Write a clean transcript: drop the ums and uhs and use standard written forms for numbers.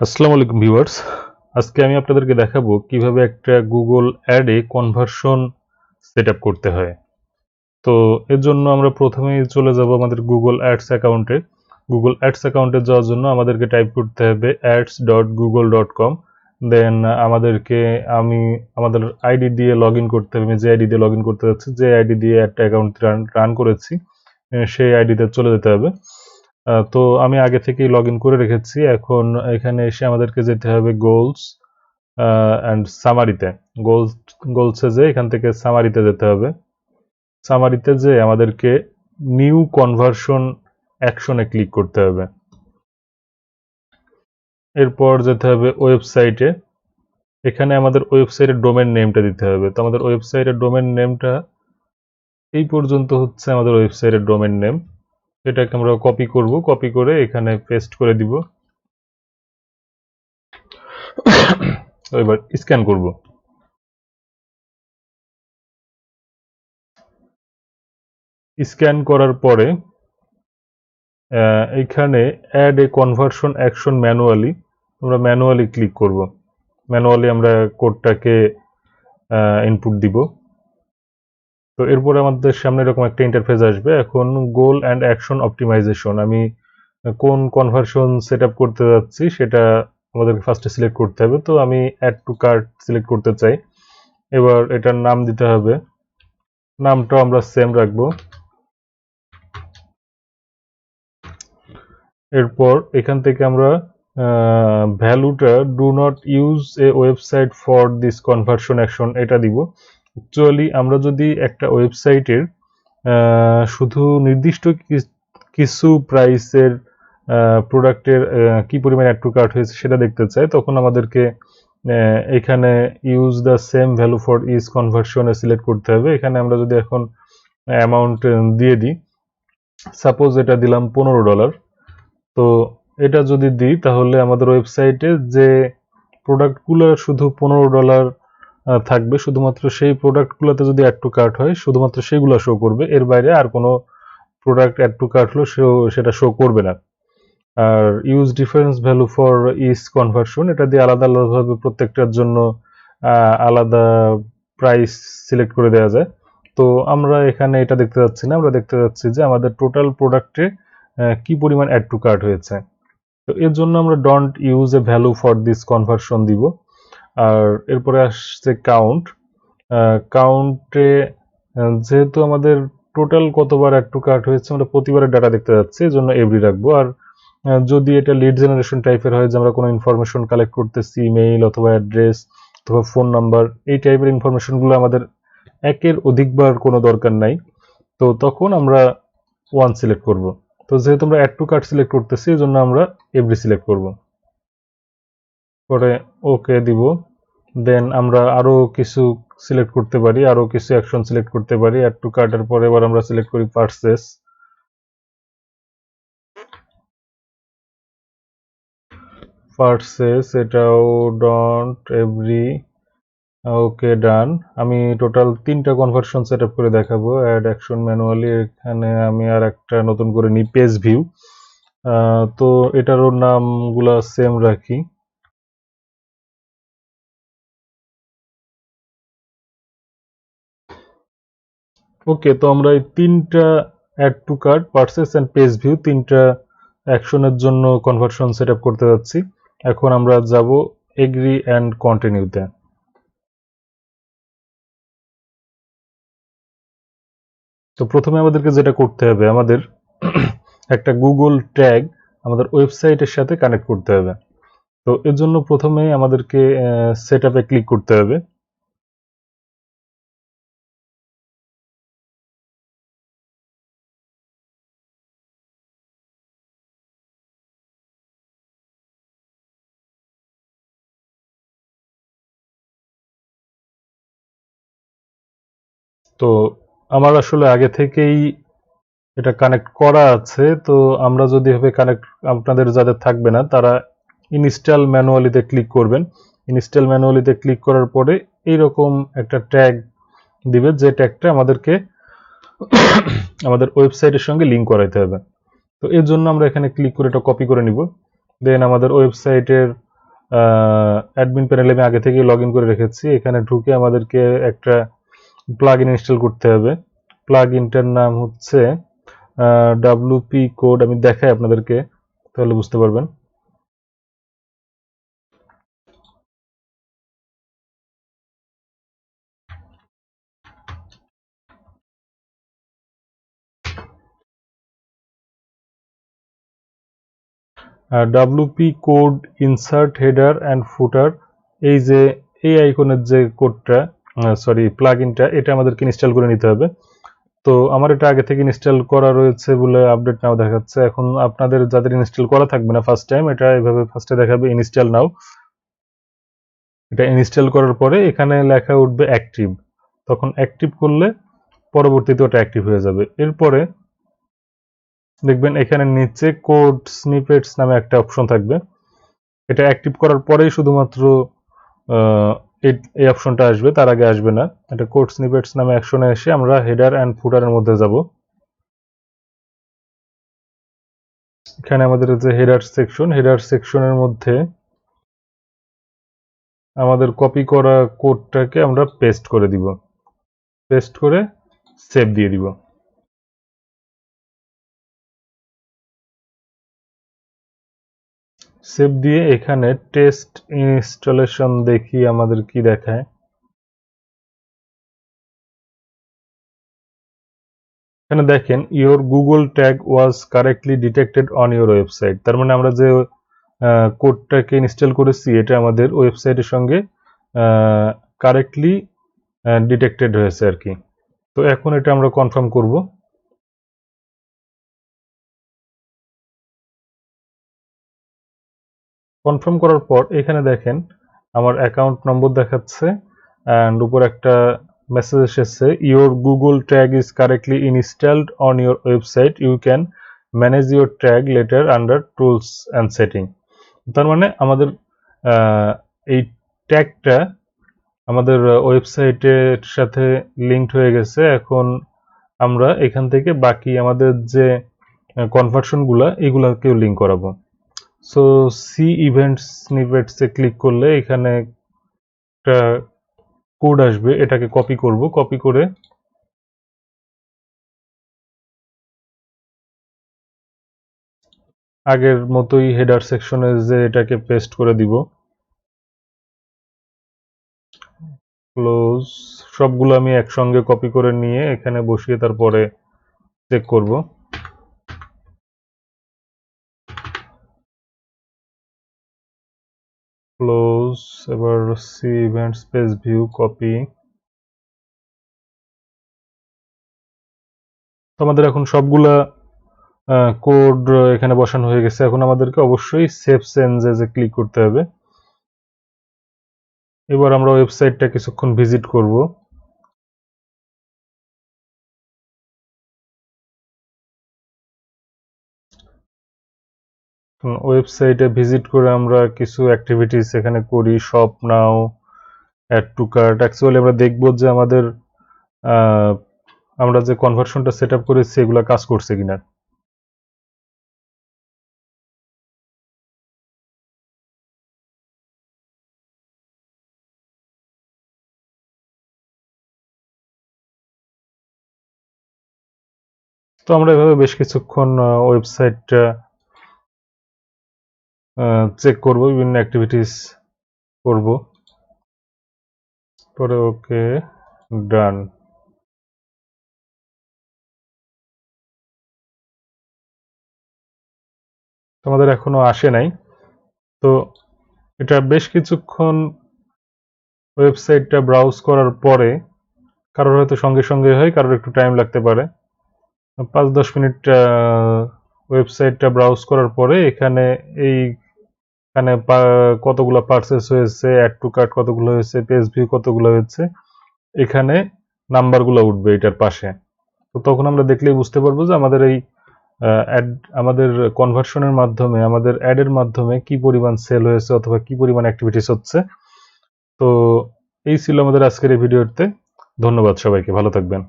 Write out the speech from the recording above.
আসসালামু আলাইকুম ভিউয়ার্স। আজকে আমি আপনাদেরকে দেখাবো কিভাবে একটা গুগল অ্যাডে কনভার্সন সেটআপ করতে হয়। তো এর জন্য আমরা প্রথমেই চলে যাব আমাদের গুগল অ্যাডস অ্যাকাউন্টে। গুগল অ্যাডস অ্যাকাউন্টে যাওয়ার জন্য আমাদেরকে টাইপ করতে হবে ads.google.com। দেন আমাদের আইডি দিয়ে লগইন করতে হবে। আমি যে আইডি দিয়ে লগইন করতে যাচ্ছি, যে আইডি দিয়ে একটা অ্যাকাউন্ট রান করেছি, সেই আইডিতে চলে যেতে হবে। তো আমি আগে থেকেই লগইন করে রেখেছি। এখন এখানে এসে আমাদেরকে যেতে হবে গোলস অ্যান্ড সামারিতে। গোলসে যেয়ে এখান থেকে সামারিতে যেতে হবে। সামারিতে যেয়ে আমাদেরকে নিউ কনভার্সন অ্যাকশনে ক্লিক করতে হবে। এরপর যেতে হবে ওয়েবসাইটে। এখানে আমাদের ওয়েবসাইটের ডোমেন নেমটা দিতে হবে। তো আমাদের ওয়েবসাইটের ডোমেন নেমটা এই পর্যন্ত হচ্ছে আমাদের ওয়েবসাইটের ডোমেন নেম। এটাকে আমরা কপি করব, কপি করে এখানে পেস্ট করে দিব। এবার স্ক্যান করব। স্ক্যান করার পরে এইখানে add a conversion action manually, আমরা ম্যানুয়ালি ক্লিক করব। ম্যানুয়ালি আমরা কোডটাকে ইনপুট দিব। তো এরপরে আমাদের সামনে এরকম একটা ইন্টারফেস আসবে। এখন গোল অ্যান্ড অ্যাকশন অপটিমাইজেশন, আমি কোন কনভার্সন সেট আপ করতে যাচ্ছি সেটা আমাদেরকে ফার্স্টে সিলেক্ট করতে হবে। তো আমি অ্যাড টু কার্ট সিলেক্ট করতে চাই। এবার এটার নাম দিতে হবে, নামটাও আমরা সেম রাখবো। এরপর এখান থেকে আমরা ভ্যালুটা do not use a website for this conversion action এটা দিব। অ্যাকচুয়ালি আমরা যদি একটা ওয়েবসাইটের শুধু নির্দিষ্ট কিছু প্রাইসের প্রোডাক্টের কি পরিমাণ অ্যাড টু কার্ট হয়েছে সেটা দেখতে চাই, তখন আমাদেরকে এখানে use the same value for each কনভার্সনে সিলেক্ট করতে হবে। এখানে আমরা যদি এখন অ্যামাউন্ট দিয়ে দিই, সাপোজ এটা দিলাম $15। তো এটা যদি দিই তাহলে আমাদের ওয়েবসাইটে যে প্রোডাক্টগুলো শুধু $15 থাকবে, শুধুমাত্র সেই প্রোডাক্টগুলোতে যদি অ্যাড টু কার্ট হয় শুধুমাত্র সেগুলো শো করবে। এর বাইরে আর কোনো প্রোডাক্ট অ্যাড টু কার্ট হলো সেটা শো করবে না। আর use difference value for each conversion, এটা দিয়ে আলাদা আলাদাভাবে প্রত্যেকটার জন্য আলাদা প্রাইস সিলেক্ট করে দেওয়া যায়। তো আমরা এখানে এটা দেখতে যাচ্ছি না, আমরা দেখতে যাচ্ছি যে আমাদের টোটাল প্রোডাক্টে কি পরিমাণ অ্যাড টু কার্ট হয়েছে। তো এর জন্য আমরা don't use a value for this conversion দিব। আর এরপরে আসছে কাউন্ট। কাউন্টে যেহেতু আমাদের টোটাল কতবার অ্যাড টু কার্ট হয়েছে আমরা প্রতিবারের ডাটা দেখতে যাচ্ছি, এই জন্য এভরি রাখবো। আর যদি এটা লিড জেনারেশন টাইপের হয় যে আমরা কোনো ইনফরমেশন কালেক্ট করতেছি, ইমেইল অথবা অ্যাড্রেস অথবা ফোন নাম্বার, এই টাইপের ইনফরমেশনগুলো আমাদের একের অধিকবার কোনো দরকার নাই, তো তখন আমরা 1 সিলেক্ট করব। তো যেহেতু আমরা অ্যাড টু কার্ট সিলেক্ট করতেছি এই জন্য আমরা এভরি সিলেক্ট করব, পরে ওকে দিব। দেন আমরা আরো কিছু সিলেক্ট করতে পারি, আরো কিছু অ্যাকশন সিলেক্ট করতে পারি। অ্যাড টু কার্টের পরে এবার আমরা সিলেক্ট করি পারচেস। এটাও ডন্ট এভরি, ওকে ডান। আমি টোটাল 3টা কনভার্সন সেট আপ করে দেখাবো। অ্যাড অ্যাকশন ম্যানুয়ালি, এখানে আমি আর একটা নতুন করে নিই পেজ ভিউ। তো এটারও নামগুলা সেম রাখি। ওকে, তো আমরা এই 3টা add to cart, purchase and page view 3টা অ্যাকশনের জন্য কনভার্সন সেট আপ করতে যাচ্ছি। এখন আমরা যাব এগ্রি অ্যান্ড কন্টিনিউতে। তো প্রথমে আমাদেরকে যেটা করতে হবে, আমাদের একটা গুগল ট্যাগ আমাদের ওয়েবসাইটের সাথে কানেক্ট করতে হবে। তো এর জন্য প্রথমেই আমাদেরকে সেট আপে ক্লিক করতে হবে। তো আমার আসলে আগে থেকেই এটা কানেক্ট করা আছে, তো আমরা যদি এভাবে কানেক্ট, আপনাদের যাদের থাকবে না তারা ইনস্টল ম্যানুয়ালিতে ক্লিক করবেন। ইনস্টল ম্যানুয়ালিতে ক্লিক করার পরে এইরকম একটা ট্যাগ দিবে, যে ট্যাগটা আমাদেরকে আমাদের ওয়েবসাইটের সঙ্গে লিঙ্ক করাইতে হবে। তো এর জন্য আমরা এখানে ক্লিক করে এটা কপি করে নিব। দেন আমাদের ওয়েবসাইটের অ্যাডমিন প্যানেলে আমি আগে থেকেই লগ ইন করে রেখেছি। এখানে ঢুকে আমাদেরকে একটা প্লাগইন ইনস্টল করতে হবে। প্লাগইনটার নাম হচ্ছে WP কোড। আমি দেখাই আপনাদেরকে, তাহলে বুঝতে পারবেন। WP code insert header and ফুটার, এই যে এই আইকনের যে কোডটা, প্লাগইনটা, এটা আমাদেরকে ইনস্টল করে নিতে হবে। তো আমার এটা আগে থেকে ইনস্টল করা রয়েছে বলে আপডেট নাও দেখাচ্ছে। এখন আপনাদের যাদের ইনস্টল করা থাকবে না ফার্স্ট টাইম, এটা এভাবে ফার্স্টে দেখাবে ইনস্টল নাও। এটা ইনস্টল করার পরে এখানে লেখা উঠবে অ্যাক্টিভ। তখন অ্যাক্টিভ করলে পরবর্তীতে ওটা অ্যাক্টিভ হয়ে যাবে। এরপরে দেখবেন এখানে নিচে কোড স্নিপেটস নামে একটা অপশন থাকবে। এটা অ্যাক্টিভ করার পরেই শুধুমাত্র এই অপশনটা আসবে, তার আগে আসবে না। এটা কোড স্নিপেটস নামে অ্যাকশনে এসে আমরা হেডার অ্যান্ড ফুটারের মধ্যে যাব। এখানে আমাদের যে হেডার সেকশনের মধ্যে আমাদের কপি করা কোডটাকে আমরা পেস্ট করে দিব। পেস্ট করে সেভ দিয়ে দিব। সেভ দিয়ে এখানে টেস্ট ইনস্টলেশন দেখি আমাদের কি দেখায়। এখানে দেখেন your Google tag was correctly detected on your website. তার মানে আমরা যে কোডটাকে ইনস্টল করেছি এটা আমাদের ওয়েবসাইটের সঙ্গে কারেক্টলি ডিটেক্টেড হয়েছে আর কি। তো এখন এটা আমরা কনফার্ম করব। কনফার্ম করার পর এখানে দেখেন আমার অ্যাকাউন্ট নম্বর দেখাচ্ছে অ্যান্ড উপর একটা মেসেজ এসেছে, your Google tag is correctly installed on your website, you can manage your tag later under tools and setting. তার মানে আমাদের এই ট্যাগটা আমাদের ওয়েবসাইটের সাথে লিঙ্কড হয়ে গেছে। এখন আমরা এখান থেকে বাকি আমাদের যে কনভার্সনগুলো এগুলাকেও লিঙ্ক করাবো। সো সি ইভেন্টস স্নিপেটসে ক্লিক করলে এখানে একটা কোড আসবে, এটাকে কপি করব। কপি করে আগের মতোই হেডার সেকশনে যে এটাকে পেস্ট করে দিব। ক্লোজ। সবগুলো আমি একসঙ্গে কপি করে নিয়ে এখানে বসিয়ে তারপরে চেক করব। ক্লোজ। এবার see event space view copy. আমাদের এখন সবগুলা কোড এখানে বসানো হয়ে গেছে। এখন আমাদেরকে অবশ্যই সেভ চেঞ্জে ক্লিক করতে হবে। এবার আমরা ওয়েবসাইটটা কিছুক্ষণ ভিজিট করব। ওয়েবসাইটে ভিজিট করে আমরা কিছু অ্যাক্টিভিটিস এখানে করি। Shop now, add to cart. Actually আমরা দেখব যে আমাদের আমরা যে কনভার্সনটা সেট আপ করেছি এগুলো কাজ করছে কিনা। তো আমরা এভাবে বেশ কিছুক্ষণ ওয়েবসাইটটা চেক করব, বিভিন্ন অ্যাক্টিভিটিস করব, পরে ওকে ডান। আমাদের এখনো আসে নাই। তো এটা বেশ কিছুক্ষণ ওয়েবসাইটটা ব্রাউজ করার পরে, কারোর হয়তো সঙ্গে সঙ্গে হয়, কারোর একটু টাইম লাগতে পারে। 5-10 মিনিট ওয়েবসাইটটা ব্রাউজ করার পরে এখানে কতগুলো পারচেস হয়েছে, অ্যাড টু কার্ট কতগুলো হয়েছে, পেজ ভিউ কতগুলো হয়েছে, এখানে নাম্বারগুলো উঠবে এটার পাশে। তো তখন আমরা দেখলেই বুঝতে পারবো যে আমাদের এই আমাদের কনভার্সনের মাধ্যমে, আমাদের অ্যাডের মাধ্যমে কি পরিমাণ সেল হয়েছে অথবা কি পরিমাণ অ্যাক্টিভিটিস হচ্ছে। তো এই ছিল আমাদের আজকের এই ভিডিওতে। ধন্যবাদ সবাইকে, ভালো থাকবেন।